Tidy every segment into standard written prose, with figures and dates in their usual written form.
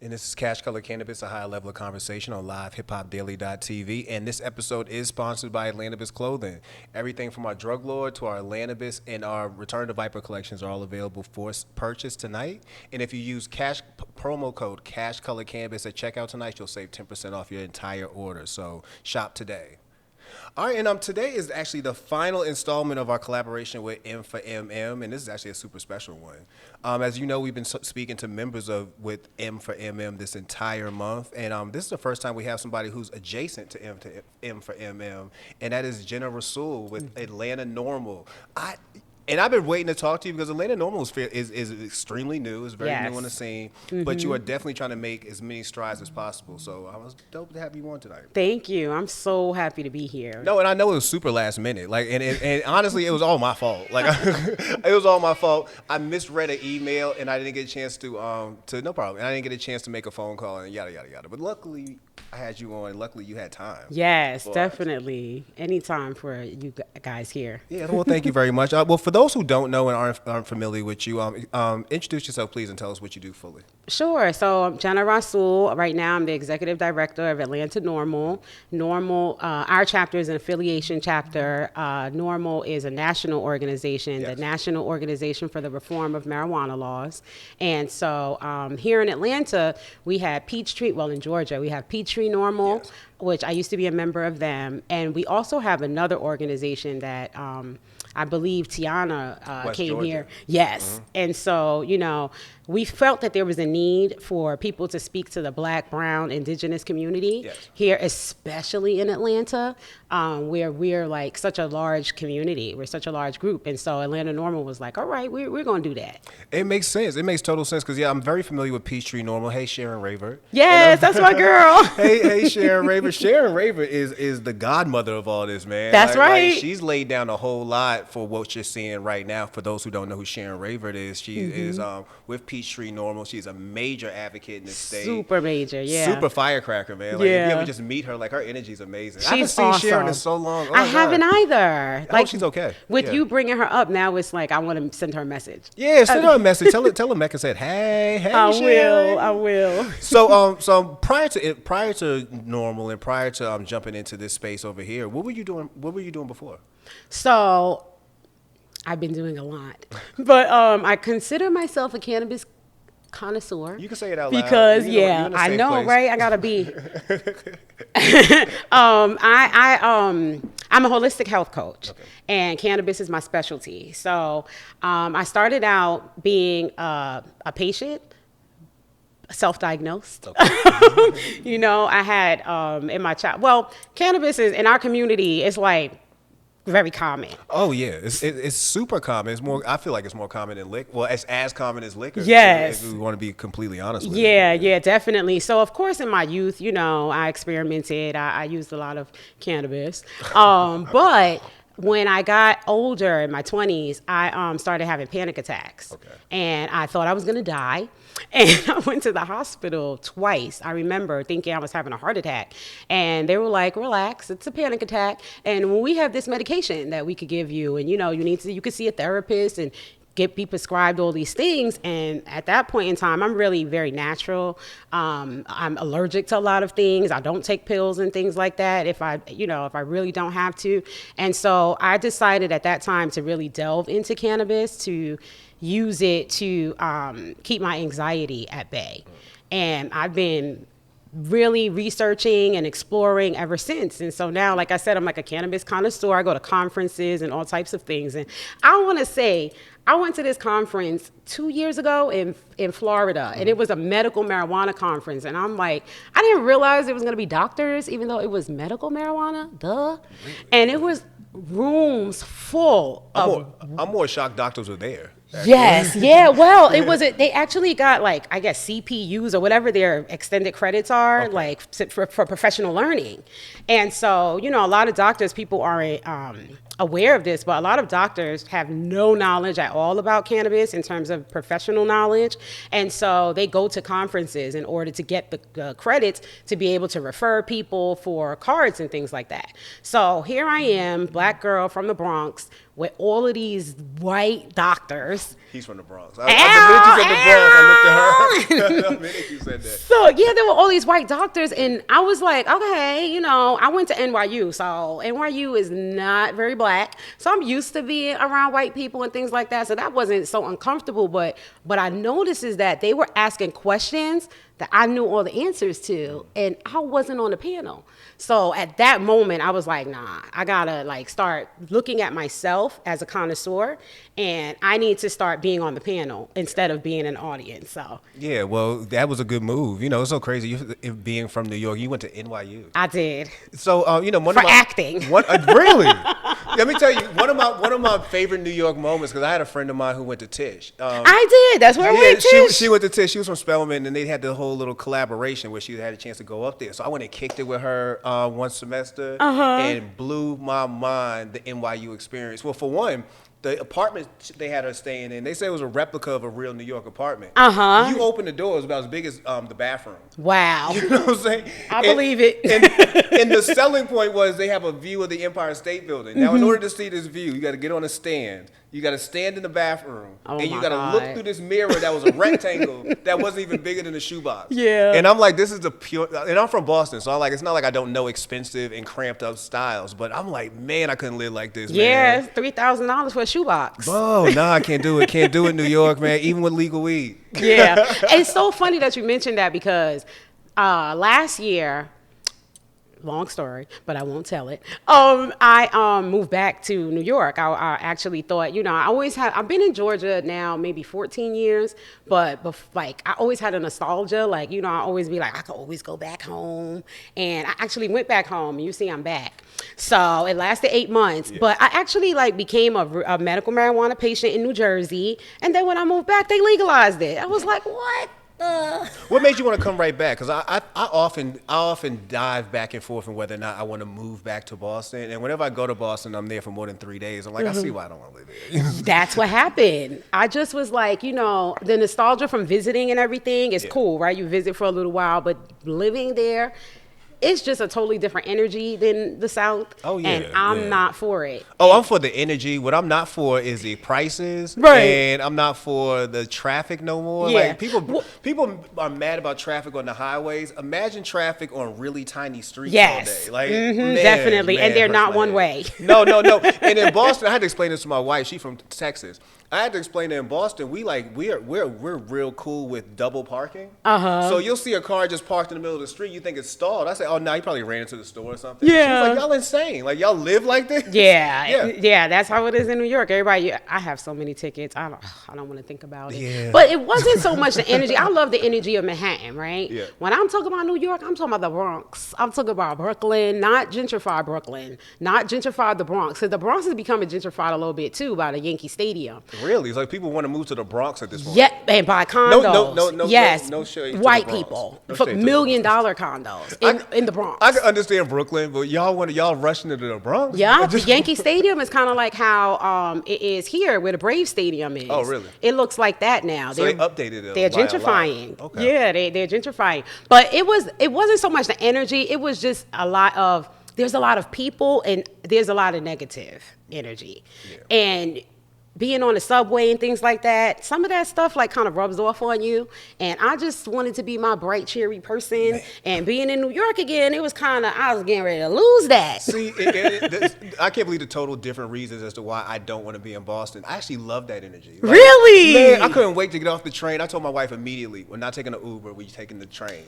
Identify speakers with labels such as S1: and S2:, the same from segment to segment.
S1: And this is Cash Color Cannabis, a high level of conversation on livehiphopdaily.tv. And this episode is sponsored by Atlantabis Clothing. Everything from our Drug Lord to our Atlantabis and our Return to Viper collections are all available for purchase tonight. And if you use promo code Cash Color Cannabis at checkout tonight, you'll save 10% off your entire order. So shop today. All right, and today is actually the final installment of our collaboration with M for MM, and this is actually a super special one. As you know, we've been speaking to members with M for MM this entire month, and this is the first time we have somebody who's adjacent to M for MM, and that is Jannah Rasul with Atlanta NORML. And I've been waiting to talk to you because Atlanta NORML is extremely new. It's very new on the scene. Mm-hmm. But you are definitely trying to make as many strides as possible. So I was dope to have you on tonight.
S2: Thank you. I'm so happy to be here.
S1: No, and I know it was super last minute. And honestly, it was all my fault. It was all my fault. I misread an email and I didn't get a chance to no problem. And I didn't get a chance to make a phone call and yada yada yada. But luckily, I had you on, and luckily you had time.
S2: Yes, definitely. Anytime for you guys here.
S1: Yeah, well, thank you very much. Well, for those who don't know and aren't familiar with you, introduce yourself, please, and tell us what you do fully.
S2: Sure. So I'm Jannah Rasul. Right now, I'm the executive director of Atlanta NORML. NORML, our chapter is an affiliation chapter. NORML is a national organization, the National Organization for the Reform of Marijuana Laws. And so here in Atlanta, we have Peachtree. Well, in Georgia, we have Peachtree NORML, which I used to be a member of them. And we also have another organization that I believe Tiana came
S1: Georgia.
S2: here. Yes. Mm-hmm. And so, we felt that there was a need for people to speak to the Black, Brown, Indigenous community here, especially in Atlanta, where we're like such a large community. We're such a large group. And so Atlanta NORML was like, all right, we're going to do that.
S1: It makes sense. It makes total sense because, I'm very familiar with Peachtree NORML. Hey, Sharon Raver.
S2: Yes, that's my girl.
S1: hey, Sharon Raver. Sharon Raver is the godmother of all this, man.
S2: That's right.
S1: She's laid down a whole lot for what you're seeing right now. For those who don't know who Sharon Raver is, she is with Peachtree NORML. She's a major advocate in this state.
S2: Super major, yeah.
S1: Super firecracker, man. If you ever just meet her, her energy's amazing. I haven't seen
S2: awesome.
S1: Sharon in so long.
S2: I haven't either.
S1: I hope she's okay.
S2: With you bringing her up now, it's like I want to send her a message.
S1: Yeah, send her a message. Tell her Mecca said, hey, Sharon.
S2: I will.
S1: So prior to NORML and prior to jumping into this space over here, what were you doing? What were you doing before?
S2: So I've been doing a lot, but I consider myself a cannabis connoisseur.
S1: You can say it out loud.
S2: Because I know, place. Right? I gotta be. I'm a holistic health coach, and cannabis is my specialty. So I started out being a patient. Self-diagnosed. I had in my child. Well, cannabis is in our community. It's like very common.
S1: Oh yeah, it's super common. It's more. I feel like it's more common than liquor. Well, it's as common as liquor.
S2: Yes.
S1: If we want to be completely honest with you.
S2: Yeah, definitely. So of course, in my youth, I experimented. I used a lot of cannabis, but. When I got older in my 20s, I started having panic attacks. And I thought I was going to die. And I went to the hospital twice. I remember thinking I was having a heart attack. And they were like, relax, it's a panic attack. And we have this medication that we could give you. And, you could see a therapist and be prescribed all these things. And at that point in time, I'm really very natural. I'm allergic to a lot of things. I don't take pills and things like that if I really don't have to. And so I decided at that time to really delve into cannabis, to use it to keep my anxiety at bay. And I've been really researching and exploring ever since. And so now, like I said, I'm like a cannabis connoisseur. I go to conferences and all types of things. And I want to say, I went to this conference 2 years ago in Florida, and it was a medical marijuana conference. And I'm like, I didn't realize it was going to be doctors, even though it was medical marijuana, duh. And it was rooms full of...
S1: I'm more shocked doctors were there.
S2: Actually. Yes, yeah. Well, they actually got I guess CPUs or whatever their extended credits are, for professional learning. And so, a lot of doctors, people aren't aware of this, but a lot of doctors have no knowledge at all about cannabis in terms of professional knowledge. And so they go to conferences in order to get the credits to be able to refer people for cards and things like that. So here I am, Black girl from the Bronx, with all of these white doctors.
S1: He's from the Bronx. I looked at her. The minute you said that.
S2: So yeah, there were all these white doctors, and I was like, okay, you know, I went to NYU, so NYU is not very black, so I'm used to being around white people and things like that. So that wasn't so uncomfortable. But I noticed is that they were asking questions that I knew all the answers to, and I wasn't on the panel. So at that moment, I was like, nah, I gotta like start looking at myself as a connoisseur, and I need to start being on the panel instead of being an audience. So
S1: Yeah, well, that was a good move. You know, it's so crazy. Being from New York, you went to NYU.
S2: I did.
S1: So, you know,
S2: For acting.
S1: Really? Let me tell you, one of my favorite New York moments, because I had a friend of mine who went to Tisch.
S2: I did. That's where I went to.
S1: She went to Tisch. She was from Spelman, and they had the whole little collaboration where she had a chance to go up there. So I went and kicked it with her one semester, and blew my mind, the NYU experience. Well, for one, the apartment they had her staying in, they said it was a replica of a real New York apartment. You open the door, it was about as big as the bathroom.
S2: Wow.
S1: You know what I'm saying?
S2: I believe it.
S1: And the selling point was they have a view of the Empire State Building. Now, in order to see this view, you got to get on a stand. You got to stand in the bathroom.
S2: Oh
S1: and you
S2: my
S1: got to
S2: God.
S1: look through this mirror that was a rectangle that wasn't even bigger than a shoebox.
S2: Yeah.
S1: And I'm like, this is the pure, and I'm from Boston, so I'm like, it's not like I don't know expensive and cramped up styles, but I'm like, man, I couldn't live like this,
S2: Yeah,
S1: man.
S2: it's $3,000 for a shoebox.
S1: Oh, no, I can't do it. Can't do it in New York, man, even with legal weed.
S2: Yeah. It's so funny that you mentioned that because last year, long story, but I won't tell it. I moved back to New York. I actually thought, you know, I've been in Georgia now maybe 14 years, but like I always had a nostalgia. Like, you know, I always be like, I could always go back home. And I actually went back home, and you see I'm back. So it lasted 8 months, but I actually like became a medical marijuana patient in New Jersey. And then when I moved back, they legalized it. I was like, what?
S1: What made you want to come right back? Because I often dive back and forth on whether or not I want to move back to Boston. And whenever I go to Boston, I'm there for more than 3 days. I'm like, I see why I don't want to live here.
S2: That's what happened. I just was like, you know, the nostalgia from visiting and everything is cool, right? You visit for a little while, but living there, it's just a totally different energy than the South.
S1: Oh, yeah.
S2: And I'm not for it.
S1: Oh, I'm for the energy. What I'm not for is the prices.
S2: Right.
S1: And I'm not for the traffic no more.
S2: Yeah.
S1: Like people are mad about traffic on the highways. Imagine traffic on really tiny streets
S2: Yes.
S1: all day. Like,
S2: Definitely. And they're not one way.
S1: No. And in Boston, I had to explain this to my wife. She's from Texas. I had to explain that in Boston, we're real cool with double parking. So you'll see a car just parked in the middle of the street. You think it's stalled. I say, oh no, he probably ran into the store or something.
S2: Yeah.
S1: She was like, y'all insane. Like y'all live like this.
S2: Yeah. That's how it is in New York. Everybody, I have so many tickets. I don't want to think about it.
S1: Yeah.
S2: But it wasn't so much the energy. I love the energy of Manhattan, right?
S1: Yeah.
S2: When I'm talking about New York, I'm talking about the Bronx. I'm talking about Brooklyn, not gentrified Brooklyn, not gentrified the Bronx. Because the Bronx is becoming gentrified a little bit too by the Yankee Stadium.
S1: Really? It's like people want to move to the Bronx at this point.
S2: Yeah, and buy condos.
S1: No,
S2: yes,
S1: no shade to the
S2: white
S1: Bronx.
S2: people
S1: No
S2: for
S1: shade to the
S2: $1 million condos in the Bronx.
S1: I can understand Brooklyn, but y'all rushing into the Bronx?
S2: Yeah, the Yankee Stadium is kind of like how it is here, where the Braves Stadium is.
S1: Oh, really?
S2: It looks like that now.
S1: So they updated it.
S2: They're
S1: by a lot.
S2: gentrifying.
S1: Okay.
S2: Yeah, they're gentrifying. But it wasn't so much the energy. It was just there's a lot of people and there's a lot of negative energy. Yeah. And being on the subway and things like that, some of that stuff like kind of rubs off on you. And I just wanted to be my bright, cheery person. Man. And being in New York again, it was I was getting ready to lose that.
S1: See, I can't believe the total different reasons as to why I don't want to be in Boston. I actually love that energy. Like,
S2: really?
S1: Man, I couldn't wait to get off the train. I told my wife immediately, we're not taking an Uber, we're taking the train.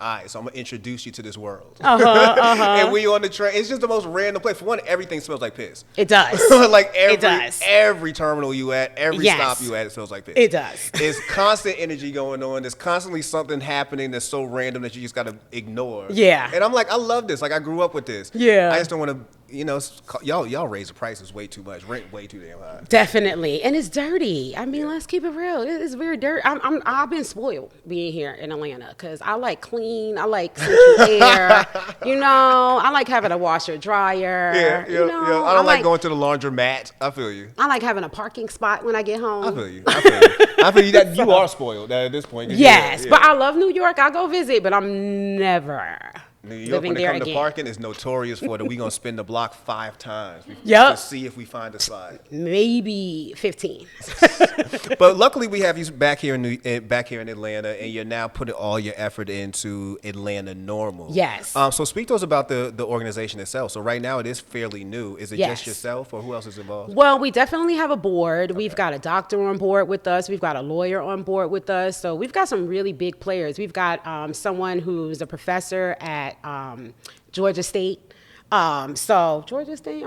S1: All right, so I'm going to introduce you to this world. And we on the train. It's just the most random place. For one, everything smells like piss.
S2: It does.
S1: Like
S2: it does.
S1: Every terminal you at, every stop you at, it smells like piss.
S2: It does.
S1: It's constant energy going on. There's constantly something happening that's so random that you just got to ignore.
S2: Yeah.
S1: And I'm like, I love this. Like, I grew up with this.
S2: Yeah.
S1: I just don't want to, y'all raise the prices way too much. Rent way too damn high.
S2: Definitely. And it's dirty. I mean, let's keep it real. It's very dirty. I've been spoiled being here in Atlanta because I like clean. I like central air. I like having a washer dryer.
S1: Yeah. I don't like going to the laundromat. I feel you.
S2: I like having a parking spot when I get home.
S1: I feel you. I feel you that you are spoiled at this point.
S2: Yes, but I love New York. I'll go visit, but I'm never
S1: New York,
S2: living
S1: when it
S2: there
S1: comes to
S2: again.
S1: parking, is notorious for that. We gonna spin the block 5 times
S2: Yep.
S1: to see if we find a spot.
S2: Maybe 15.
S1: But luckily, we have you back here back here in Atlanta, and you're now putting all your effort into Atlanta NORML.
S2: Yes.
S1: So speak to us about the organization itself. So right now, it is fairly new. Is it
S2: Yes.
S1: just yourself, or who else is involved?
S2: Well, we definitely have a board. We've got a doctor on board with us. We've got a lawyer on board with us. So we've got some really big players. We've got someone who's a professor at Georgia State. So Georgia State,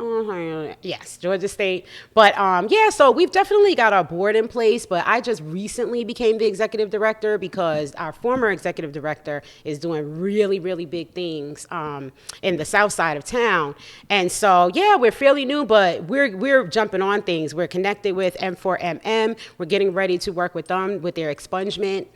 S2: yes, Georgia State. But yeah, so we've definitely got our board in place. But I just recently became the executive director because our former executive director is doing really, really big things in the south side of town. And so yeah, we're fairly new, but we're jumping on things. We're connected with M4MM. We're getting ready to work with them with their expungement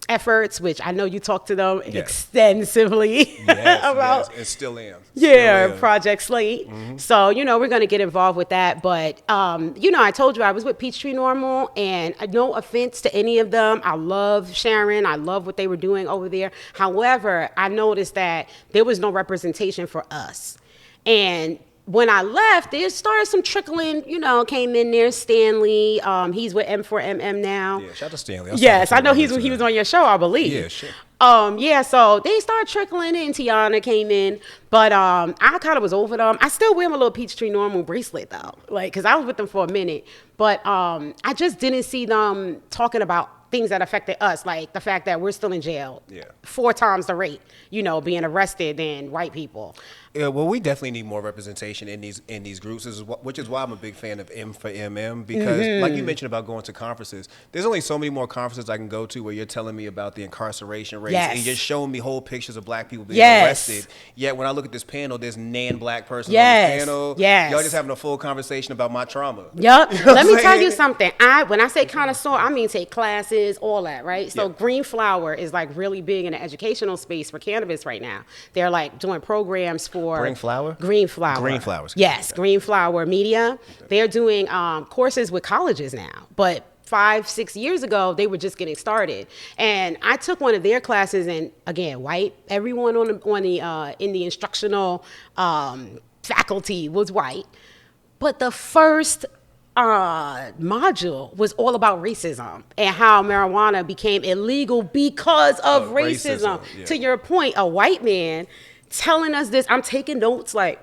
S2: efforts, which I know you talked to them extensively about.
S1: Yes, and still am.
S2: Project Slate. So, we're going to get involved with that. But, I told you I was with Peachtree NORML, and no offense to any of them. I love Sharon. I love what they were doing over there. However, I noticed that there was no representation for us. And when I left, there started some trickling, came in there. Stanley, he's with M4MM now.
S1: Yeah, shout out to Stanley.
S2: Yes, I know he was on your show, I believe.
S1: Yeah, sure.
S2: So they started trickling in. Tiana came in, but I kind of was over them. I still wear my little Peachtree NORML bracelet though, because I was with them for a minute. But I just didn't see them talking about things that affected us, like the fact that we're still in jail 4 times the rate, being arrested than white people.
S1: Yeah, well, we definitely need more representation in these groups, which is why I'm a big fan of M4MM, because like you mentioned about going to conferences, there's only so many more conferences I can go to where you're telling me about the incarceration rates and you're showing me whole pictures of black people being arrested. Yet when I look at this panel, there's non-black person on this panel. Y'all just having a full conversation about my trauma.
S2: Yep. Let me tell you something. When I say connoisseur, I mean take classes, all that, right? So Green Flower is like really big in the educational space for cannabis right now. They're like doing programs for
S1: Green Flower?
S2: Green Flower.
S1: Green Flowers.
S2: Yes, Green Flower Media. They're doing courses with colleges now, but 5-6 years ago, they were just getting started. And I took one of their classes, and again, white. Everyone in the instructional faculty was white. But the first module was all about racism and how marijuana became illegal because of racism.
S1: Yeah.
S2: To your point, a white man telling us this, I'm taking notes like,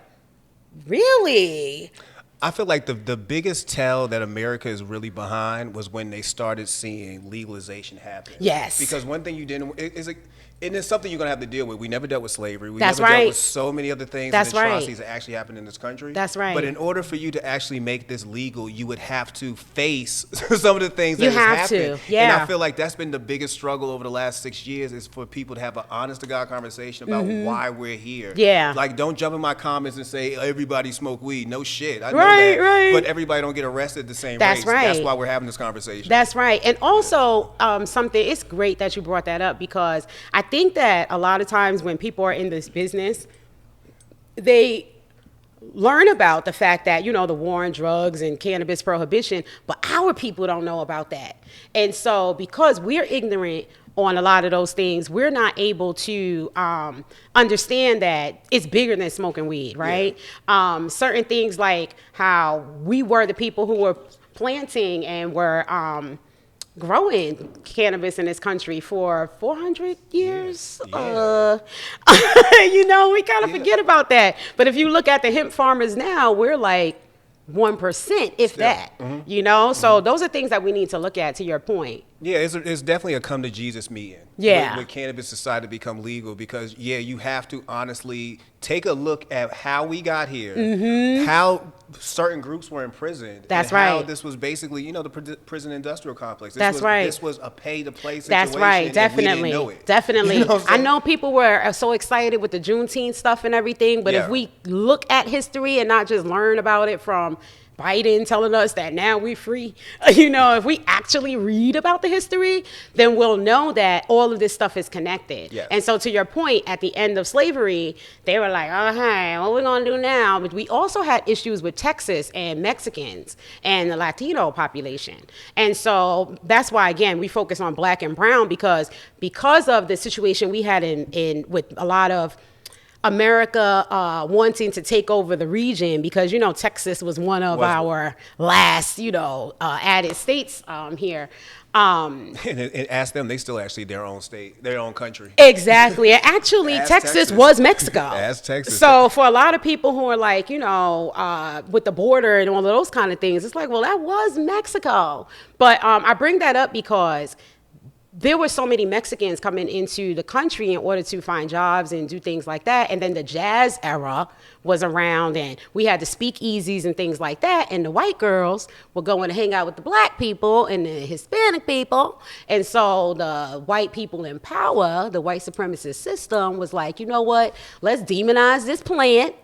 S2: really?
S1: I feel like the biggest tell that America is really behind was when they started seeing legalization happen.
S2: Yes.
S1: Because one thing you didn't, and it's something you're going to have to deal with. We never dealt with slavery. We
S2: That's
S1: never dealt
S2: right.
S1: with so many other things
S2: That's
S1: and atrocities
S2: right.
S1: that actually happen in this country.
S2: That's right.
S1: But in order for you to actually make this legal, you would have to face some of the things that
S2: You
S1: has
S2: have to,
S1: happened.
S2: yeah.
S1: And I feel like that's been the biggest struggle over the last 6 years is for people to have an honest-to-God conversation about why we're here.
S2: Yeah.
S1: Like, don't jump in my comments and say, everybody smoke weed. No shit. I know
S2: Right,
S1: that.
S2: right.
S1: But everybody don't get arrested at the same
S2: That's
S1: rates.
S2: right.
S1: That's why we're having this conversation.
S2: That's right. And also something, it's great that you brought that up because I think that a lot of times when people are in this business, they learn about the fact that, the war on drugs and cannabis prohibition, but our people don't know about that. And so because we're ignorant on a lot of those things, we're not able to understand that it's bigger than smoking weed, right? Yeah. Certain things like how we were the people who were planting and were growing cannabis in this country for 400 years.
S1: Yeah.
S2: We kind of forget about that. But if you look at the hemp farmers now, we're like 1%, if that, So those are things that we need to look at, to your point.
S1: Yeah, it's definitely a come to Jesus meeting.
S2: Yeah.
S1: When cannabis decided to become legal, because you have to honestly take a look at how we got here, how certain groups were imprisoned.
S2: That's
S1: and how
S2: right.
S1: this was basically, the prison industrial complex. This was a pay to play situation.
S2: That's right, definitely.
S1: And we didn't know it.
S2: Definitely.
S1: I
S2: I know people were so excited with the Juneteenth stuff and everything, but if we look at history and not just learn about it from Biden telling us that now we're free. If we actually read about the history, then we'll know that all of this stuff is connected.
S1: Yes.
S2: And so to your point, at the end of slavery, they were like, oh, hey, what are we going to do now? But we also had issues with Texas and Mexicans and the Latino population. And so that's why, again, we focus on black and brown because of the situation we had in with a lot of America wanting to take over the region because, Texas was one of our last, added states here.
S1: And ask them, they still actually their own state, their own country.
S2: Exactly. And actually, Texas was Mexico.
S1: As Texas.
S2: So for a lot of people who are like, with the border and all of those kind of things, it's like, well, that was Mexico. But I bring that up because there were so many Mexicans coming into the country in order to find jobs and do things like that. And then the jazz era was around and we had the speakeasies and things like that. And the white girls were going to hang out with the black people and the Hispanic people. And so the white people in power, the white supremacist system was like, you know what, let's demonize this plant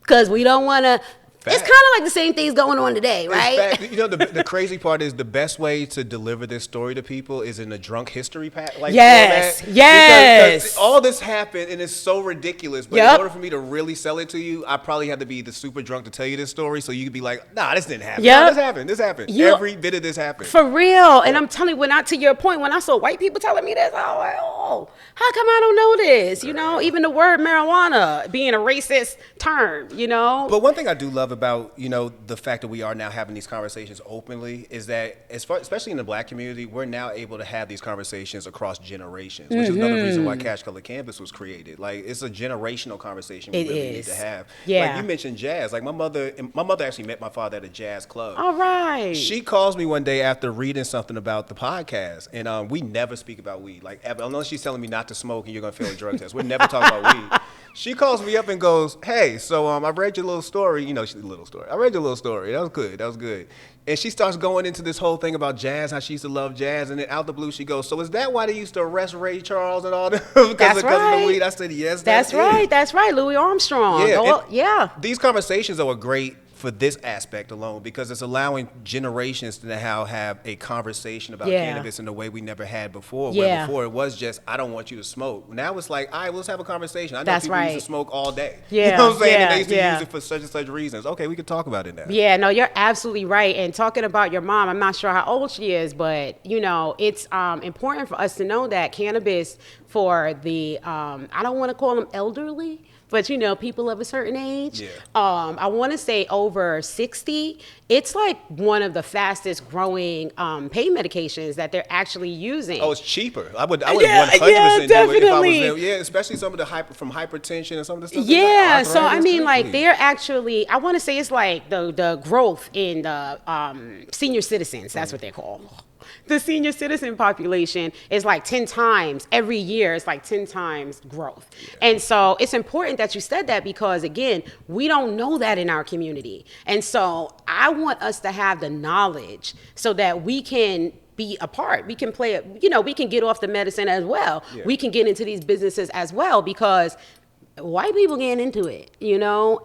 S2: because we don't want to. It's kind of like the same things going on today, right?
S1: The crazy part is the best way to deliver this story to people is in a drunk history format.
S2: Yes.
S1: Because all this happened and it's so ridiculous. But in order for me to really sell it to you, I probably had to be the super drunk to tell you this story so you could be like, nah, this didn't happen.
S2: Yep.
S1: Nah, this happened. Every bit of this happened.
S2: For real. And I'm telling you, to your point, when I saw white people telling me this, I was like, oh, how come I don't know this? Even the word marijuana being a racist term,
S1: But one thing I do love about the fact that we are now having these conversations openly is that especially in the black community, we're now able to have these conversations across generations, which is another reason why CashColorCannabis was created. Like, it's a generational conversation we really need to have.
S2: Yeah.
S1: Like you mentioned jazz. Like my mother actually met my father at a jazz club.
S2: All right.
S1: She calls me one day after reading something about the podcast, and we never speak about weed, like ever, unless she's telling me not to smoke and you're gonna fail a drug test. We're never talking about weed. She calls me up and goes, hey, so I read your little story. She's a little story. I read your little story. That was good. And she starts going into this whole thing about jazz, how she used to love jazz. And then out the blue, she goes, so is that why they used to arrest Ray Charles and all that? because of the weed? I said, yes,
S2: that's right. That's right. Louis Armstrong.
S1: Yeah. These conversations are great for this aspect alone because it's allowing generations to now have a conversation about cannabis in a way we never had before. Where before it was just, I don't want you to smoke. Now it's like, all right, let's have a conversation. I know people used to smoke all day.
S2: Yeah.
S1: You know what I'm saying? And they used to use it for such and such reasons. Okay, we can talk about it now.
S2: Yeah, no, you're absolutely right. And talking about your mom, I'm not sure how old she is, but, it's important for us to know that cannabis for the, I don't want to call them elderly, but people of a certain age, I want to say over 60, it's like one of the fastest growing pain medications that they're actually using.
S1: Oh, it's cheaper. I would 100% do it if I was there. Yeah, especially some of the from hypertension and some of the stuff.
S2: Yeah, so I mean, like they're actually, I want to say it's like the growth in the senior citizens. That's what they're called. The senior citizen population is like 10 times every year. It's like 10 times growth. Yeah. And so it's important that you said that because, again, we don't know that in our community. And so I want us to have the knowledge so that we can be a part. We can play it, we can get off the medicine as well. Yeah. We can get into these businesses as well because white people getting into it,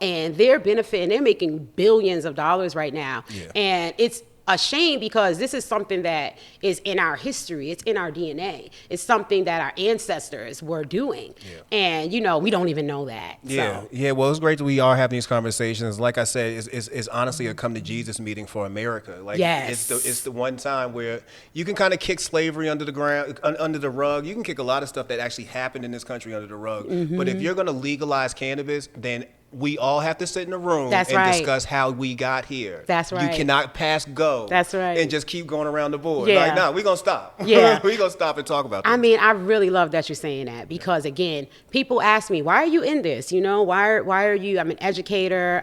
S2: and they're benefiting. They're making billions of dollars right now. Yeah. And it's a shame because this is something that is in our history. It's in our DNA. It's something that our ancestors were doing. Yeah. And, we don't even know that.
S1: Yeah.
S2: So.
S1: Yeah. Well, it's great that we are having these conversations. Like I said, it's honestly a come to Jesus meeting for America. Like,
S2: yes.
S1: It's the one time where you can kind of kick slavery under the rug. You can kick a lot of stuff that actually happened in this country under the rug. Mm-hmm. But if you're going to legalize cannabis, then we all have to sit in a room discuss how we got here.
S2: That's right.
S1: You cannot pass go.
S2: That's right.
S1: And just keep going around the board.
S2: Yeah.
S1: Like, nah, we're going to stop.
S2: Yeah.
S1: We're going to stop and talk about this.
S2: I mean, I really love that you're saying that because, again, people ask me, why are you in this? Why are you, I'm an educator.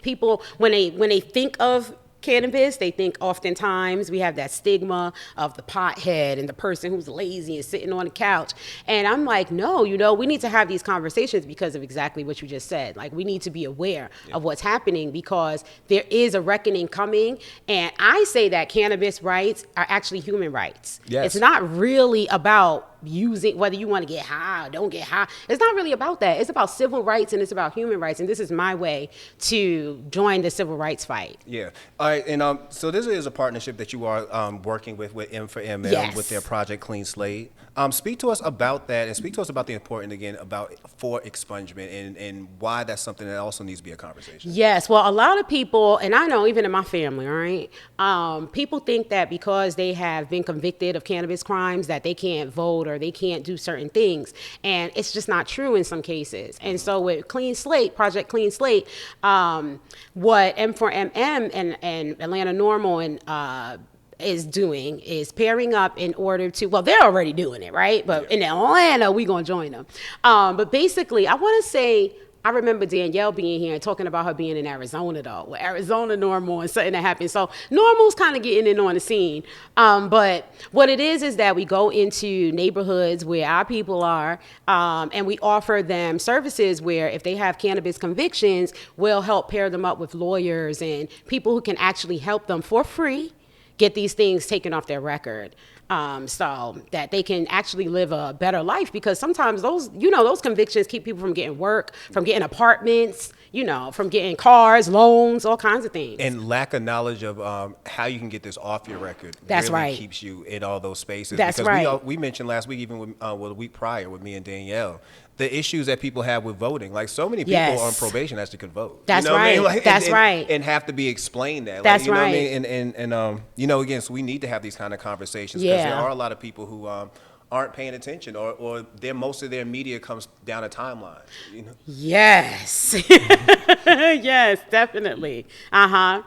S2: People, when they think of cannabis, they think oftentimes we have that stigma of the pothead and the person who's lazy and sitting on the couch. And I'm like, no, we need to have these conversations because of exactly what you just said. Like, we need to be aware of what's happening because there is a reckoning coming. And I say that cannabis rights are actually human rights.
S1: Yes.
S2: It's not really about using whether you want to get high or don't get high. It's not really about that. It's about civil rights and it's about human rights. And this is my way to join the civil rights fight.
S1: Yeah. All right. And so this is a partnership that you are working with M for ML
S2: Yes.
S1: with their project Clean Slate. Speak to us about that and speak to us about the importance again about for expungement and why that's something that also needs to be a conversation.
S2: Yes. Well, a lot of people, and I know even in my family, all right, people think that because they have been convicted of cannabis crimes that they can't vote or they can't do certain things. And it's just not true in some cases. And so with Clean Slate, Project Clean Slate, what M4MM and Atlanta NORML and is doing is pairing up in order to, well, they're already doing it, right? But in Atlanta, we're going to join them. But basically, I want to say, I remember Danielle being here and talking about her being in Arizona, though, with Arizona NORML and something that happened. So NORML's kind of getting in on the scene. But what it is that we go into neighborhoods where our people are, and we offer them services where if they have cannabis convictions, we'll help pair them up with lawyers and people who can actually help them for free get these things taken off their record. So that they can actually live a better life, because sometimes those convictions keep people from getting work, from getting apartments, from getting cars, loans, all kinds of things.
S1: And lack of knowledge of how you can get this off your record.
S2: That's
S1: really
S2: right.
S1: keeps you in all those spaces.
S2: That's
S1: because
S2: right.
S1: We mentioned last week, even with, the week prior with me and Danielle, the issues that people have with voting. Like so many people
S2: Yes.
S1: on probation actually could vote.
S2: That's
S1: you know
S2: right.
S1: What I mean?
S2: That's right.
S1: And have to be explained that.
S2: That's
S1: like, you know
S2: right.
S1: What I mean? And again, so we need to have these kind of conversations because there are a lot of people who aren't paying attention, or most of their media comes down a timeline.
S2: Yes. Yes, definitely. I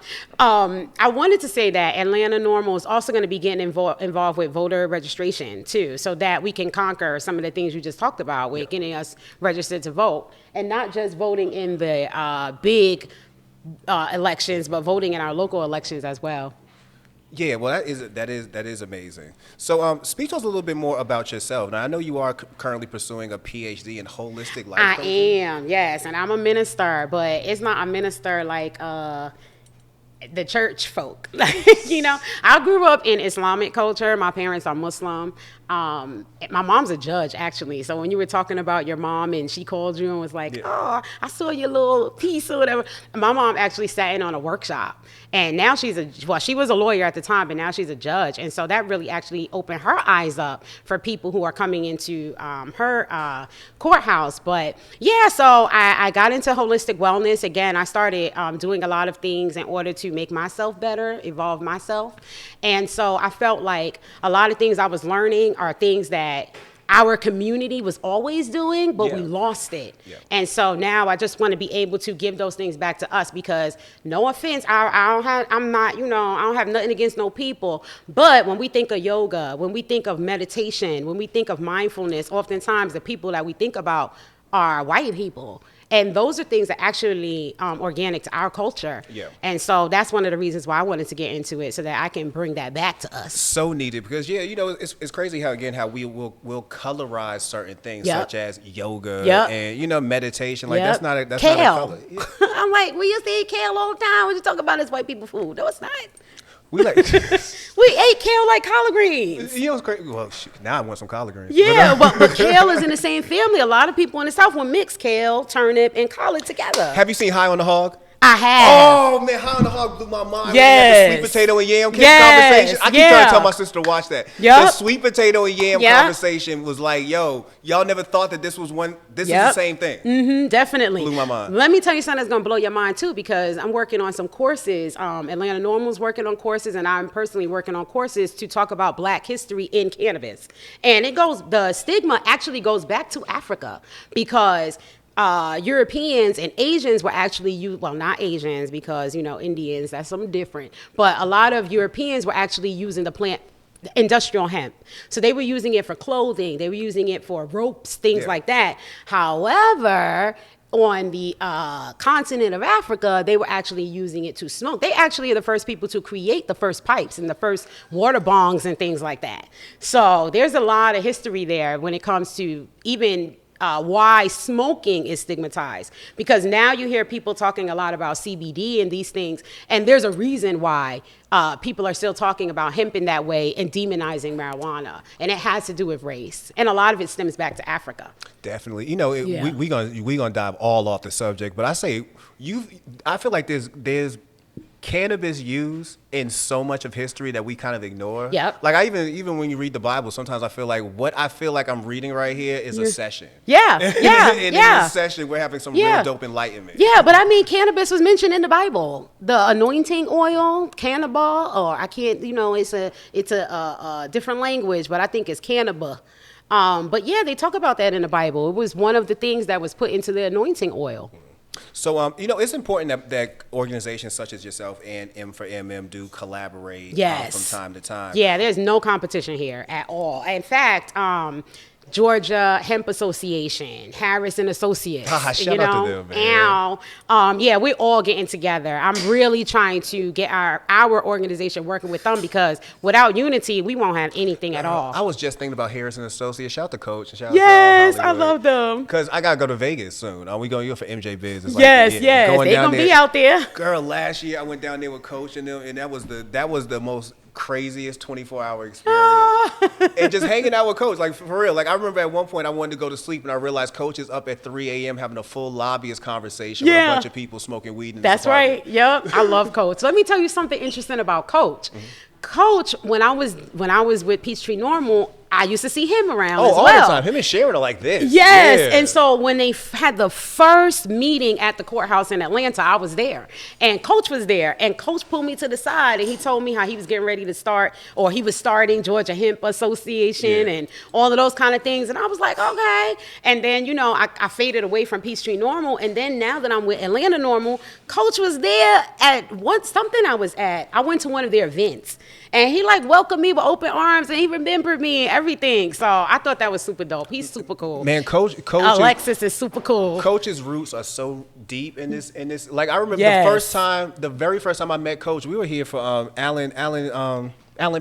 S2: wanted to say that Atlanta NORML is also going to be getting involved with voter registration too, so that we can conquer some of the things you just talked about with getting us registered to vote, and not just voting in the big elections, but voting in our local elections as well.
S1: Yeah, well, that is amazing. So, speak to us a little bit more about yourself. Now, I know you are currently pursuing a PhD in holistic life
S2: I
S1: coaching.
S2: am, yes, and I'm a minister, but it's not a minister like the church folk. I grew up in Islamic culture. My parents are Muslim. My mom's a judge, actually. So when you were talking about your mom and she called you and was like, oh, I saw your little piece or whatever. My mom actually sat in on a workshop. And now she was a lawyer at the time, but now she's a judge. And so that really actually opened her eyes up for people who are coming into her courthouse. But yeah, so I got into holistic wellness. Again, I started doing a lot of things in order to make myself better, evolve myself. And so I felt like a lot of things I was learning are things that our community was always doing, but we lost it. Yeah. And so now I just want to be able to give those things back to us, because no offense, I don't have nothing against no people. But when we think of yoga, when we think of meditation, when we think of mindfulness, oftentimes the people that we think about are white people. And those are things that are actually organic to our culture. Yeah. And so that's one of the reasons why I wanted to get into it, so that I can bring that back to us.
S1: So needed, because it's crazy how we will colorize certain things such as yoga and meditation. Like that's not a color.
S2: I'm like, we used to eat kale all the time. What you talk about is white people food. No, it's not.
S1: We ate
S2: kale like collard greens.
S1: It's crazy. Well, now I want some collard greens.
S2: Yeah, but kale is in the same family. A lot of people in the South will mix kale, turnip, and collard together.
S1: Have you seen High on the Hog?
S2: I have.
S1: Oh man, High on the Hog blew my mind.
S2: Yes.
S1: The sweet potato and yam conversation. I keep trying to tell my sister to watch that.
S2: Yep.
S1: The sweet potato and yam conversation was like, yo, y'all never thought that this was one. This is the same thing.
S2: Mm-hmm, definitely.
S1: Blew my mind.
S2: Let me tell you something that's gonna blow your mind too, because I'm working on some courses. Atlanta NORML's working on courses, and I'm personally working on courses to talk about Black history in cannabis. And the stigma actually goes back to Africa, because Europeans and Asians were actually not Asians, because Indians, that's something different, but a lot of Europeans were actually using the plant industrial hemp. So they were using it for clothing, they were using it for ropes, things like that. However, on the continent of Africa, they were actually using it to smoke. They actually are the first people to create the first pipes and the first water bongs and things like that. So there's a lot of history there when it comes to even why smoking is stigmatized, because now you hear people talking a lot about CBD and these things, and there's a reason why people are still talking about hemp in that way and demonizing marijuana, and it has to do with race, and a lot of it stems back to Africa.
S1: Definitely, you know, we gonna dive all off the subject, but I feel like there's cannabis use in so much of history that we kind of ignore.
S2: Yep.
S1: Like even when you read the Bible, sometimes I feel like I'm reading right here is a session.
S2: Yeah, yeah,
S1: and
S2: yeah.
S1: in this session, we're having some real dope enlightenment.
S2: Yeah, but I mean, cannabis was mentioned in the Bible. The anointing oil, cannabis, or I can't, you know, it's a different language, but I think it's cannabis. But yeah, they talk about that in the Bible. It was one of the things that was put into the anointing oil.
S1: So, you know, it's important that organizations such as yourself and M4MM do collaborate from time to time.
S2: Yeah, there's no competition here at all. In fact, Georgia Hemp Association, Harris and Associates,
S1: Shout out to them, man.
S2: Yeah, we're all getting together. I'm really trying to get our organization working with them, because without unity, we won't have anything at all.
S1: I was just thinking about Harris and Associates. Shout out to Coach. And shout out
S2: Yes,
S1: to
S2: I love them.
S1: Because I gotta go to Vegas soon. We going for MJ Biz. It's
S2: Yes,
S1: like,
S2: yes, they're gonna be out there.
S1: Girl, last year I went down there with Coach and them, and that was the most craziest 24-hour experience. And just hanging out with Coach, like for real. Like I remember at one point I wanted to go to sleep, and I realized Coach is up at 3 a.m. having a full lobbyist conversation with a bunch of people smoking weed in
S2: That's
S1: his apartment.
S2: right. Yep. I love Coach. Let me tell you something interesting about Coach. Coach, when I was with Peachtree NORML, I used to see him around as well.
S1: All the time. Him and Sharon are like this.
S2: Yes.
S1: Yeah.
S2: And so when they had the first meeting at the courthouse in Atlanta, I was there. And Coach was there. And Coach pulled me to the side, and he told me how he was getting ready to start, or he was starting Georgia Hemp Association and all of those kind of things. And I was like, okay. And then, you know, I faded away from Peachtree NORML. And then now that I'm with Atlanta NORML, Coach was there at something I was at. I went to one of their events. And he like welcomed me with open arms, and he remembered me and everything. So I thought that was super dope. He's super cool.
S1: Man, Coach
S2: Alexis is super cool.
S1: Coach's roots are so deep in this. Like I remember the very first time I met Coach, we were here for Alan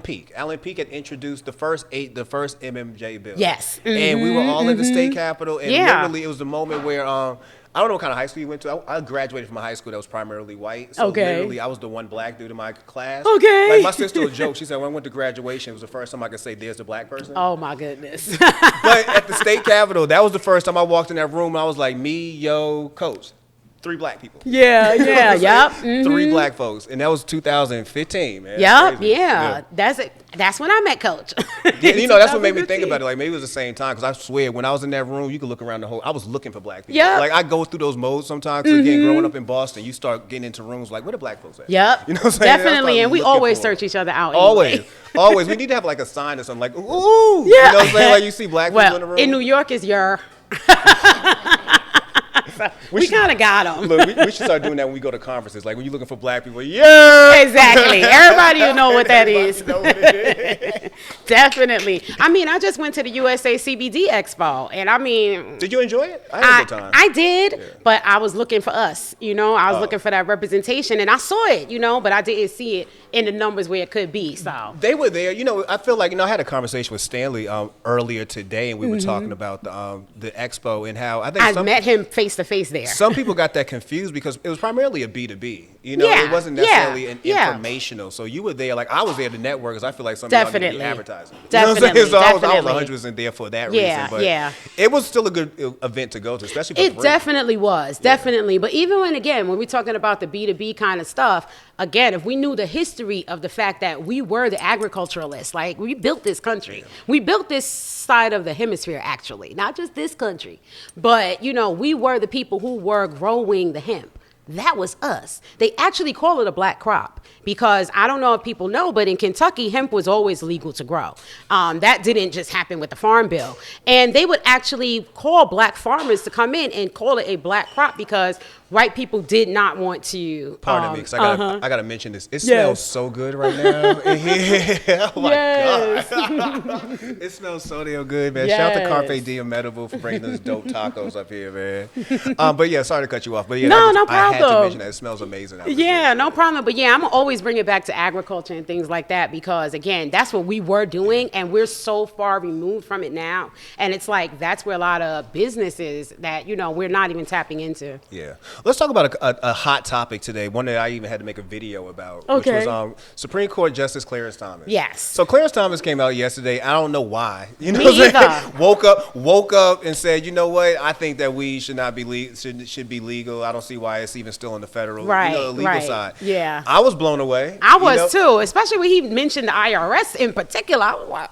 S1: Peak. Alan Peak had introduced the first MMJ bill.
S2: Yes.
S1: And we were all in the state capitol, and literally it was the moment where I don't know what kind of high school you went to. I graduated from a high school that was primarily white. So literally, I was the one black dude in my class.
S2: Okay.
S1: Like my sister would joke. She said when I went to graduation, it was the first time I could say there's a black person.
S2: Oh my goodness.
S1: But at the state capitol, that was the first time I walked in that room. And I was like, me, yo, Coach. 3 black people.
S2: Yeah,
S1: You know
S2: yeah,
S1: what I'm
S2: yep.
S1: saying? 3 black folks, and that was 2015, man.
S2: Yep,
S1: Crazy.
S2: yeah. That's when I met Coach.
S1: Yeah, you know, that's what made me think about it. Like maybe it was the same time, because I swear when I was in that room, you could look around the whole. I was looking for black people.
S2: Yep.
S1: Like I go through those modes sometimes. So again, growing up in Boston, you start getting into rooms like where the black folks at.
S2: Yep.
S1: You know what I'm saying?
S2: Definitely, and we always search each other out.
S1: Always.
S2: Anyway.
S1: Always. We need to have like a sign or something like, ooh.
S2: Yeah.
S1: You know what I'm saying? Like you see black people in the room.
S2: In New York is your. We kind of got them.
S1: Look, we should start doing that when we go to conferences. Like when you're looking for black people, yeah.
S2: Exactly. Everybody will know what that is.
S1: Know what it is.
S2: Definitely. I mean, I just went to the USA CBD Expo, and I mean,
S1: did you enjoy it? I had a good time.
S2: I did, but I was looking for us. You know, I was looking for that representation, and I saw it. You know, but I didn't see it in the numbers where it could be. So
S1: they were there. You know, I feel like I had a conversation with Stanley earlier today, and we were talking about the expo and how I
S2: met him face to face there.
S1: Some people got that confused because it was primarily a B2B. You know, it wasn't necessarily an informational. So you were there, like I was there to network, because I feel like some of y'all need to be advertising.
S2: Definitely.
S1: You know what I'm saying? So I was
S2: Definitely.
S1: 100% there for that reason. But it was still a good event to go to, especially for
S2: it definitely was. Definitely. But even when we're talking about the B2B kind of stuff, again, if we knew the history of the fact that we were the agriculturalists, like we built this country. Yeah. We built this side of the hemisphere, actually, not just this country. But, you know, we were the people who were growing the hemp. That was us. They actually call it a black crop because I don't know if people know, but in Kentucky, hemp was always legal to grow. That didn't just happen with the Farm Bill. And they would actually call black farmers to come in and call it a black crop because white people did not want to.
S1: Pardon me, because I gotta mention this. It smells so good right now in here. Oh my God. It smells so damn good, man. Shout out to Carpe Diem Medical for bringing those dope tacos up here, man. But yeah, sorry to cut you off. But yeah,
S2: no problem.
S1: I had to mention that. It smells amazing out
S2: Yeah, no problem. But yeah, I'm always bring it back to agriculture and things like that because, again, that's what we were doing, and we're so far removed from it now. And it's like that's where a lot of businesses that, we're not even tapping into.
S1: Yeah. Let's talk about a hot topic today, one that I even had to make a video about, which was Supreme Court Justice Clarence Thomas.
S2: Yes.
S1: So Clarence Thomas came out yesterday. I don't know why.
S2: Me either.
S1: Woke up and said, you know what? I think that weed should not be should be legal. I don't see why it's even still on the federal legal side.
S2: Yeah.
S1: I was blown away.
S2: I was too, especially when he mentioned the IRS in particular. I was like,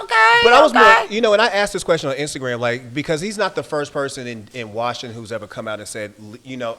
S2: okay.
S1: But I was more, and I asked this question on Instagram, like, because he's not the first person in Washington who's ever come out and said,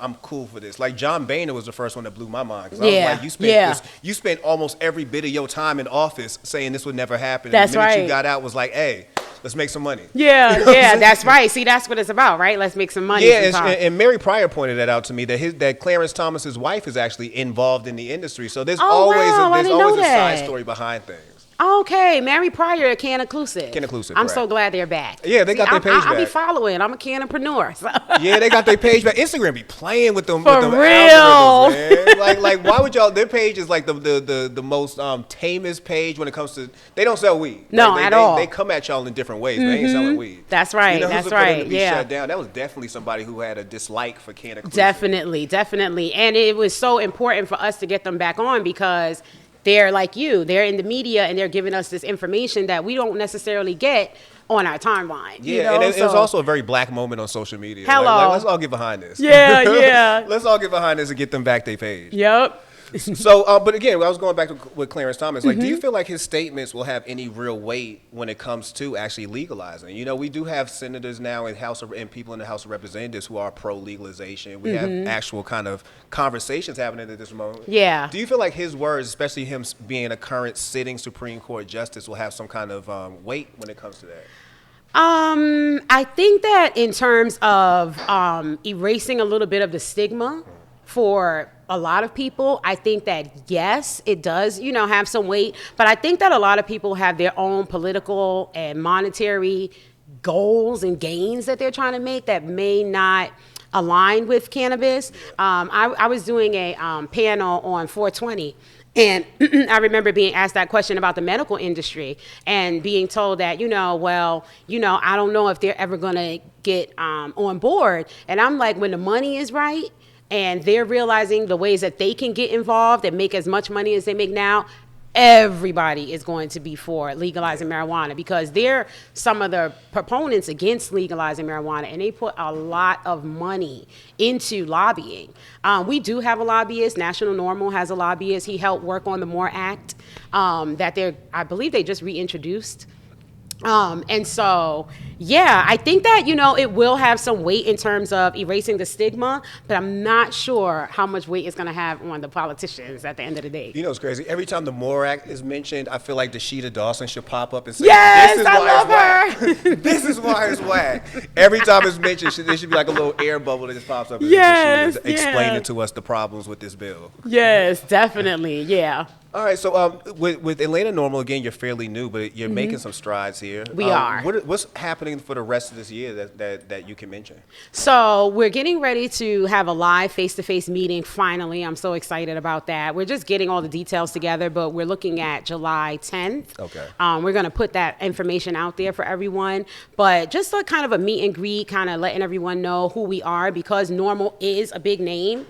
S1: I'm cool for this. Like, John Boehner was the first one that blew my mind. 'Cause I was like, you spent almost every bit of your time in office saying this would never happen.
S2: That's
S1: and the minute
S2: right.
S1: you got out was like, hey, let's make some money.
S2: Yeah, that's right. See, that's what it's about, right? Let's make some money.
S1: Yeah, and Mary Pryor pointed that out to me, that Clarence Thomas's wife is actually involved in the industry. So there's always a side story behind things.
S2: Okay, Mary Pryor, Can-Inclusive.
S1: Can-Inclusive,
S2: I'm
S1: right.
S2: so glad they're back.
S1: Yeah, they got their page back.
S2: I'll be following. I'm a Can-Impreneur. So.
S1: Yeah, they got their page back. Instagram be playing with them.
S2: For
S1: with them
S2: real.
S1: Man. Like, why would y'all? Their page is like the most tamest page when it comes to. They don't sell weed.
S2: No, at all.
S1: They come at y'all in different ways. They ain't selling weed.
S2: That's right. That's right.
S1: To be shut down. That was definitely somebody who had a dislike for Can-Inclusive.
S2: Definitely, and it was so important for us to get them back on because. They're like they're in the media and they're giving us this information that we don't necessarily get on our timeline.
S1: Yeah, and it was also a very black moment on social media.
S2: Hello.
S1: Like, let's all get behind this.
S2: Yeah.
S1: Let's all get behind this and get them back their page.
S2: Yep.
S1: So, but again, I was going back to with Clarence Thomas. Like, do you feel like his statements will have any real weight when it comes to actually legalizing? We do have senators now and people in the House of Representatives who are pro legalization. We have actual kind of conversations happening at this moment.
S2: Yeah.
S1: Do you feel like his words, especially him being a current sitting Supreme Court justice, will have some kind of weight when it comes to that?
S2: I think that in terms of erasing a little bit of the stigma for a lot of people, I think that yes, it does, have some weight. But I think that a lot of people have their own political and monetary goals and gains that they're trying to make that may not align with cannabis. I was doing a panel on 420. And I remember being asked that question about the medical industry and being told that, I don't know if they're ever going to get on board. And I'm like, when the money is right, and they're realizing the ways that they can get involved and make as much money as they make now, everybody is going to be for legalizing marijuana because they're some of the proponents against legalizing marijuana, and they put a lot of money into lobbying. We do have a lobbyist. National NORML has a lobbyist. He helped work on the MORE Act that I believe they just reintroduced. And so, I think that, it will have some weight in terms of erasing the stigma, but I'm not sure how much weight it's going to have on the politicians at the end of the day.
S1: It's crazy. Every time the MORE Act is mentioned, I feel like Dashida Dawson should pop up and say,
S2: yes,
S1: this is
S2: I
S1: why
S2: love
S1: it's whack. This is why it's whack. Every time it's mentioned, there should be like a little air bubble that just pops up and explaining to us the problems with this bill.
S2: Yes, definitely. Yeah.
S1: All right, so with Atlanta NORML, again, you're fairly new, but you're making some strides here.
S2: We are.
S1: What's happening for the rest of this year that you can mention?
S2: So we're getting ready to have a live face-to-face meeting finally. I'm so excited about that. We're just getting all the details together, but we're looking at July 10th.
S1: Okay.
S2: We're going to put that information out there for everyone, but just like kind of a meet and greet, kind of letting everyone know who we are because NORML is a big name.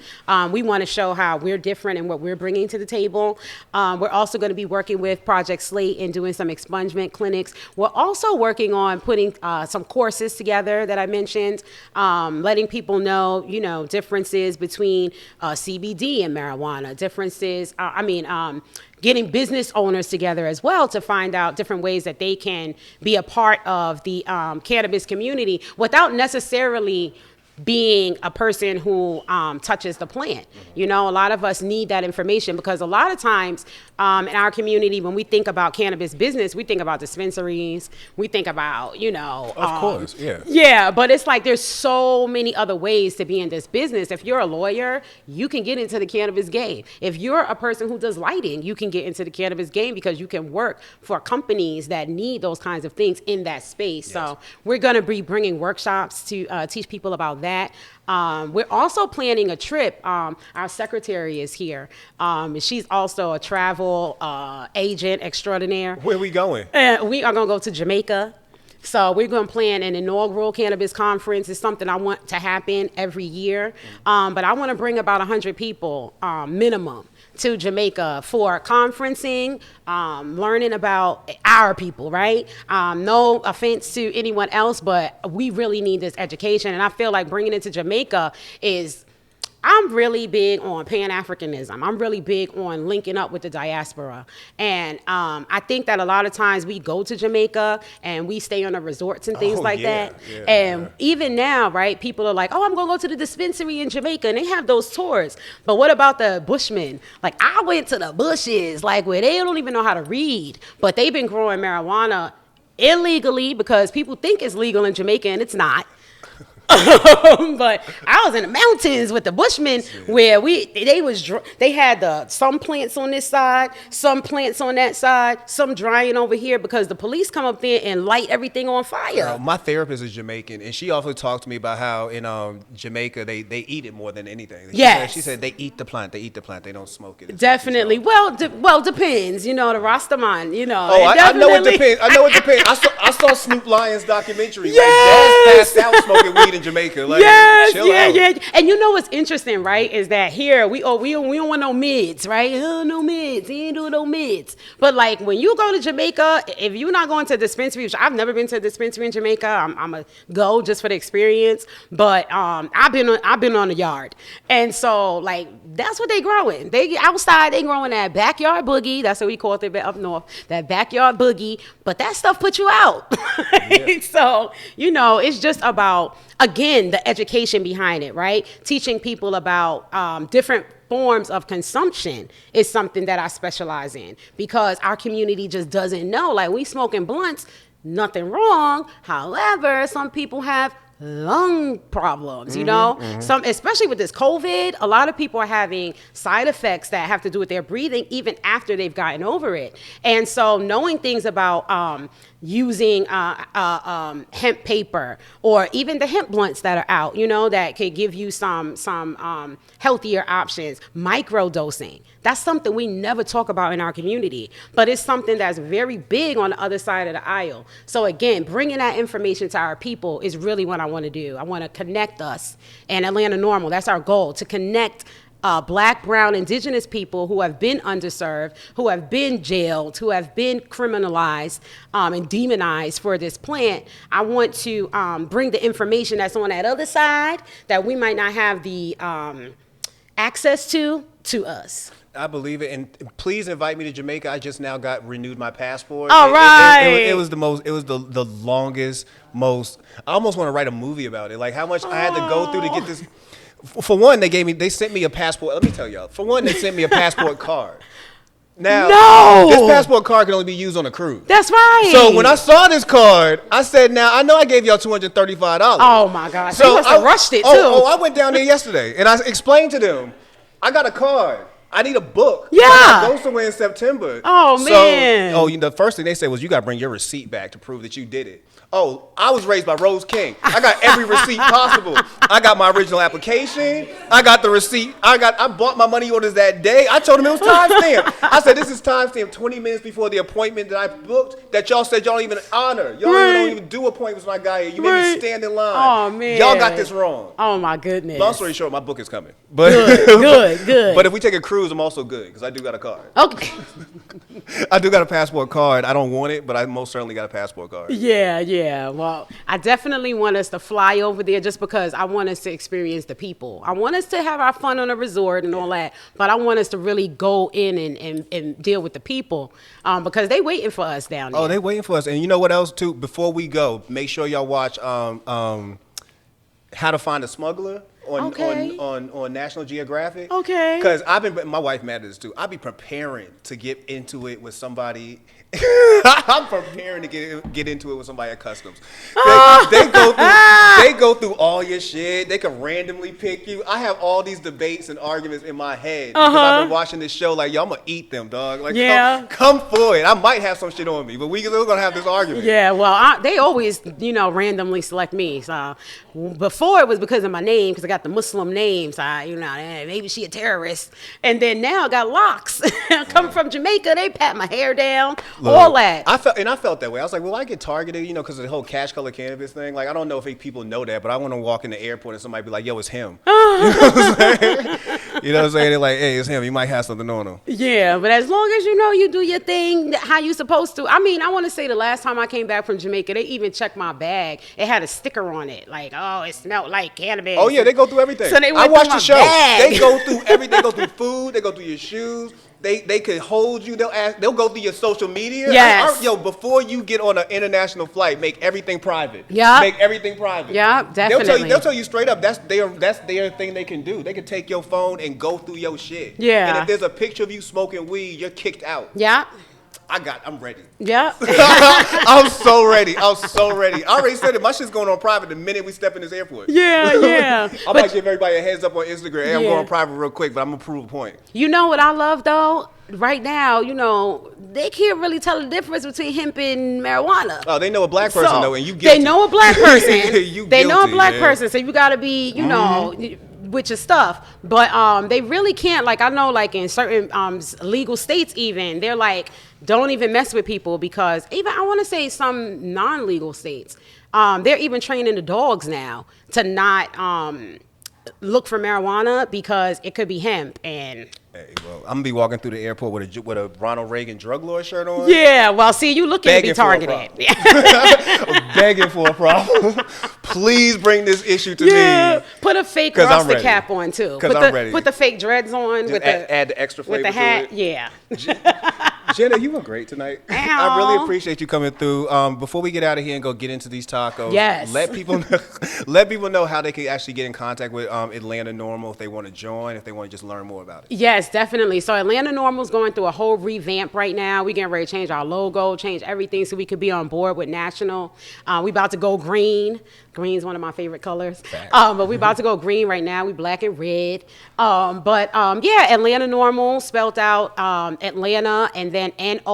S2: We want to show how we're different and what we're bringing to the table. We're also going to be working with Project Slate and doing some expungement clinics. We're also working on putting some courses together that I mentioned, letting people know, differences between CBD and marijuana, getting business owners together as well to find out different ways that they can be a part of the cannabis community without necessarily being a person who touches the plant. You know, a lot of us need that information because a lot of times in our community, when we think about cannabis business, we think about dispensaries, we think about, you know.
S1: Of course, yeah.
S2: Yeah, but it's like there's so many other ways to be in this business. If you're a lawyer, you can get into the cannabis game. If you're a person who does lighting, you can get into the cannabis game because you can work for companies that need those kinds of things in that space. Yes. So we're going to be bringing workshops to teach people about that. We're also planning a trip. Our secretary is here. She's also a travel agent extraordinaire.
S1: Where are we going?
S2: We are going to go to Jamaica. So we're going to plan an inaugural cannabis conference. It's something I want to happen every year. But I want to bring about 100 people minimum to Jamaica for conferencing, learning about our people, right? No offense to anyone else, but we really need this education. And I feel like bringing it to Jamaica is, I'm really big on Pan-Africanism. I'm really big on linking up with the diaspora. And I think that a lot of times we go to Jamaica and we stay on the resorts and things that. Yeah, and even now, right, people are like, oh, I'm going to go to the dispensary in Jamaica. And they have those tours. But what about the Bushmen? Like, I went to the bushes, like, where they don't even know how to read. But they've been growing marijuana illegally because people think it's legal in Jamaica and it's not. But I was in the mountains with the Bushmen where they had some plants on this side, some plants on that side, some drying over here because the police come up there and light everything on fire.
S1: My therapist is Jamaican, and she also talked to me about how in Jamaica they eat it more than anything. She said they eat the plant. They don't smoke it.
S2: Definitely. Well, depends. You know, the Rastaman. You know.
S1: Oh, I know it depends. I know it depends. I saw Snoop Lyon's documentary. Yes. Like, Daz passed out smoking weed in Jamaica. Like,
S2: yes,
S1: chill out.
S2: Yeah. And you know what's interesting, right? Is that here we don't want no mids, right? Oh, no mids. He ain't doing no mids. But like when you go to Jamaica, if you're not going to a dispensary, which I've never been to a dispensary in Jamaica, I'm a go just for the experience. But I've been on the yard, and so like that's what they growing. They outside, they growing that backyard boogie. That's what we call it up north. That backyard boogie. But that stuff puts you out. Yeah. So you know, it's just about, again, the education behind it, right? Teaching people about different forms of consumption is something that I specialize in because our community just doesn't know. Like, we smoking blunts, nothing wrong. However, some people have lung problems, you know? Some, especially with this COVID, a lot of people are having side effects that have to do with their breathing even after they've gotten over it. And so knowing things about using hemp paper or even the hemp blunts that are out, you know, that could give you some healthier options, micro dosing. That's something we never talk about in our community, but it's something that's very big on the other side of the aisle. So again, bringing that information to our people is really what I want to do. I want to connect us and Atlanta NORML. That's our goal, to connect Black, brown, indigenous people who have been underserved, who have been jailed, who have been criminalized and demonized for this plant. I want to bring the information that's on that other side that we might not have the access to us.
S1: I believe it, and please invite me to Jamaica. I just now renewed my passport.
S2: All right.
S1: It was the longest, most. I almost want to write a movie about it. Like how much I had to go through to get this. For one, they sent me a passport. Let me tell y'all. For one, they sent me a passport card. Now, this passport card can only be used on a cruise.
S2: That's right.
S1: So when I saw this card, I said, now, I know I gave y'all $235.
S2: Oh, my gosh.
S1: So
S2: you must have rushed it, too.
S1: I went down there yesterday, and I explained to them, I got a card. I need a book.
S2: Yeah.
S1: I go somewhere in September.
S2: Oh, man.
S1: So, the first thing they said was, you got to bring your receipt back to prove that you did it. Oh, I was raised by Rose King. I got every receipt possible. I got my original application. I got the receipt. I bought my money orders that day. I told them it was timestamped. I said, this is timestamped 20 minutes before the appointment that I booked that y'all said y'all don't even honor. Y'all don't even do appointments when I got here. You made me stand in line.
S2: Oh, man.
S1: Y'all got this wrong.
S2: Oh, my goodness.
S1: Long story short, my book is coming. But,
S2: Good.
S1: But if we take a cruise, I'm also good because I do got a card.
S2: Okay.
S1: I do got a passport card. I don't want it, but I most certainly got a passport card.
S2: Yeah. Well, I definitely want us to fly over there just because I want us to experience the people. I want us to have our fun on a resort and all that, but I want us to really go in and deal with the people because they waiting for us down there.
S1: Oh, they waiting for us. And you know what else, too? Before we go, make sure y'all watch How to Find a Smuggler
S2: Okay.
S1: on National Geographic.
S2: Okay.
S1: Because my wife mad at this too. I be preparing to get into it with somebody. I'm preparing to get into it with somebody at customs. They go through all your shit. They can randomly pick you. I have all these debates and arguments in my head because I've been watching this show. Like, yo, I'm gonna eat them, dog. Like, come forward. I might have some shit on me, but we still gonna have this argument.
S2: Yeah, well, they always, randomly select me. So before it was because of my name, because I got the Muslim name. So maybe she a terrorist. And then now I got locks. Come from Jamaica. They pat my hair down.
S1: Look,
S2: all that.
S1: I felt that way. I was like, well, I get targeted, because of the whole CashColorCannabis thing. Like, I don't know if people know that, but I want to walk in the airport and somebody be like, yo, it's him. You know what I'm saying? You know what I'm saying? They're like, hey, it's him. You might have something on him.
S2: Yeah, but as long as you do your thing how you supposed to. I mean, I want to say the last time I came back from Jamaica, they even checked my bag. It had a sticker on it, like, oh, it smelled like cannabis.
S1: Oh yeah, they go through everything.
S2: So they went
S1: I watched
S2: through
S1: the show.
S2: my bag.
S1: They go through everything. They go through food. They go through your shoes. They could hold you. They'll go through your social media.
S2: Yes.
S1: Before you get on an international flight, make everything private.
S2: Yeah.
S1: Make everything private.
S2: Yeah, definitely.
S1: They'll tell you straight up. That's their thing they can do. They can take your phone and go through your shit.
S2: Yeah.
S1: And if there's a picture of you smoking weed, you're kicked out.
S2: Yeah.
S1: I'm ready.
S2: Yeah.
S1: I'm so ready. I already said it. My shit's going on private the minute we step in this airport.
S2: Yeah.
S1: I might give everybody a heads up on Instagram. Hey, I'm going private real quick, but I'm going to prove a point.
S2: You know what I love, though? Right now, they can't really tell the difference between hemp and marijuana.
S1: Oh, they know a black person, though, and you guilty.
S2: They know a black person. They know a black
S1: man.
S2: person, so you got to be, with your stuff. But they really can't. Like, I know, like, in certain legal states even, they're like, don't even mess with people because even, I want to say some non-legal states, they're even training the dogs now to not look for marijuana because it could be hemp. And
S1: hey, well, I'm gonna be walking through the airport with a Ronald Reagan drug lord shirt on.
S2: Yeah, well, see, you looking to be targeted.
S1: Begging for a problem. Please bring this issue to me.
S2: Put a fake Rasta cap on too.
S1: Because I'm ready.
S2: Put the fake dreads on.
S1: Just add the extra flavor
S2: with the hat.
S1: to it.
S2: Yeah.
S1: Jannah, you were great tonight.
S2: Ow.
S1: I really appreciate you coming through. Before we get out of here and go get into these tacos,
S2: yes,
S1: let people know how they can actually get in contact with Atlanta NORML if they want to join, if they want to just learn more about it.
S2: Yes, definitely. So Atlanta NORML is going through a whole revamp right now. We getting ready to change our logo, change everything so we could be on board with national. We about to go green. Green's one of my favorite colors. But we about to go green right now. We black and red. Yeah, Atlanta NORML spelled out Atlanta and then NORML.org.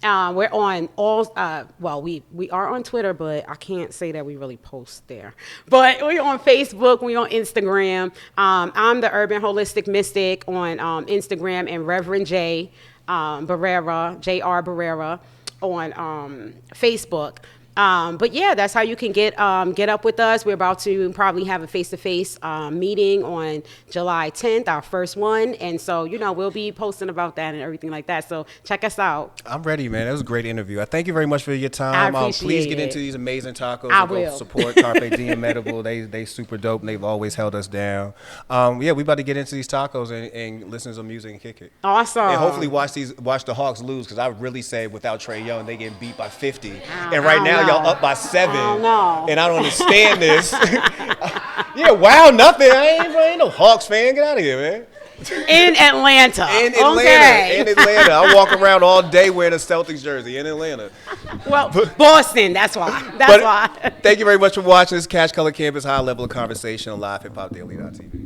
S2: We're on all, we are on Twitter, but I can't say that we really post there. But we're on Facebook, we're on Instagram. I'm the Urban Holistic Mystic on Instagram and Reverend J. Barrera, J.R. Barrera on Facebook. But yeah, that's how you can get up with us. We're about to probably have a face-to-face meeting on July 10th, our first one. And so, we'll be posting about that and everything like that. So check us out.
S1: I'm ready, man. That was a great interview. I thank you very much for your time.
S2: I appreciate
S1: please get
S2: it.
S1: into these amazing tacos.
S2: I
S1: and
S2: will.
S1: Go support Carpe Diem Medical. They super dope and they've always held us down. Yeah, we about to get into these tacos and listen to some music and kick it.
S2: Awesome.
S1: And hopefully watch the Hawks lose because I really say without Trae Young, they getting beat by 50. And right now, y'all up by 7.
S2: Oh, no.
S1: And I don't understand this. Yeah, wow, nothing. I ain't no Hawks fan. Get out of here, man.
S2: In Atlanta.
S1: In Atlanta.
S2: Okay.
S1: In Atlanta. I walk around all day wearing a Celtics jersey in Atlanta.
S2: Well, Boston, that's why. That's why.
S1: Thank you very much for watching this Cash Color Campus high level of conversation on live hiphopdaily.tv.